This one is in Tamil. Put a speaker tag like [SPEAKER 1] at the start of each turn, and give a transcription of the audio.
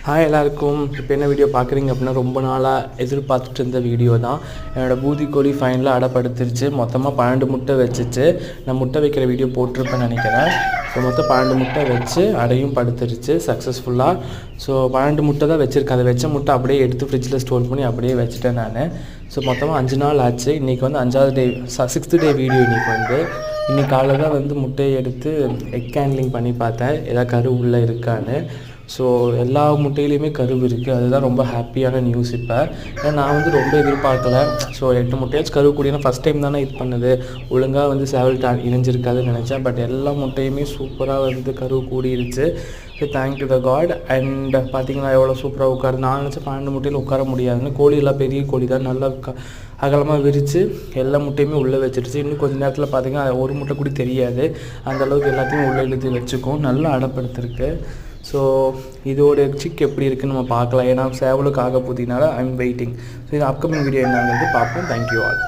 [SPEAKER 1] ஹாய் எல்லாருக்கும். இப்போ என்ன வீடியோ பார்க்குறீங்க அப்படின்னா, ரொம்ப நாளாக எதிர்பார்த்துட்டு இருந்த வீடியோ தான். என்னோடய பூதி கோழி ஃபைனலாக அடைப்படுத்திருச்சு. மொத்தமாக 12 முட்டை வச்சுச்சு. நான் முட்டை வைக்கிற வீடியோ போட்டிருப்பேன்னு நினைக்கிறேன். ஸோ மொத்தம் 12 முட்டை வச்சு அடையும் படுத்துருச்சு சக்ஸஸ்ஃபுல்லாக. ஸோ 12 முட்டை தான் வச்சுருக்கேன். அதை வச்ச முட்டை அப்படியே எடுத்து ஃப்ரிட்ஜில் ஸ்டோர் பண்ணி அப்படியே வச்சுட்டேன் நான். ஸோ மொத்தமாக 5 நாள் ஆச்சு. இன்றைக்கி வந்து 5வது டே 6th டே வீடியோ. இன்றைக்கி காலையில் தான் வந்து முட்டையை எடுத்து எக் கேண்ட்லிங் பண்ணி பார்த்தேன், ஏதாவது கரு உள்ளே இருக்கான்னு. ஸோ எல்லா முட்டையிலையுமே கருவு இருக்குது. அதுதான் ரொம்ப ஹாப்பியான நியூஸ். இப்போ ஏன்னா நான் வந்து ரொம்ப எதிர்பார்க்கல. ஸோ 8 முட்டையாச்சும் கருவு கூடினா ஃபஸ்ட் டைம் தானே இது பண்ணுது, ஒழுங்காக வந்து சேவல்ட்டு இணைஞ்சிருக்காதுன்னு நினச்சேன். பட் எல்லா முட்டையுமே சூப்பராக வந்து கருவு கூடிருச்சு. So thank you the God. And பார்த்திங்கன்னா எவ்வளோ சூப்பராக உட்காரு. நான் நினச்சேன் 12 முட்டையில் உட்கார முடியாதுன்னு. கோழி எல்லாம் பெரிய கோழி தான், நல்லா அகலமாக விரித்து எல்லா முட்டையுமே உள்ளே வச்சிருச்சு. இன்னும் கொஞ்சம் நேரத்தில் பார்த்திங்கன்னா ஒரு முட்டை கூட தெரியாது, அந்தளவுக்கு எல்லாத்தையும் உள்ளே இழுத்து வச்சுக்கும். நல்லா அடைப்படுத்திருக்கு. ஸோ இதோட சிக் எப்படி இருக்குன்னு நம்ம பார்க்கலாம். ஏன்னா சேவலுக்கு ஆக போதினால ஐ எம் வெயிட்டிங். ஸோ இது அப்கமிங் வீடியோ என்னங்கிறது பார்ப்போம். Thank you all.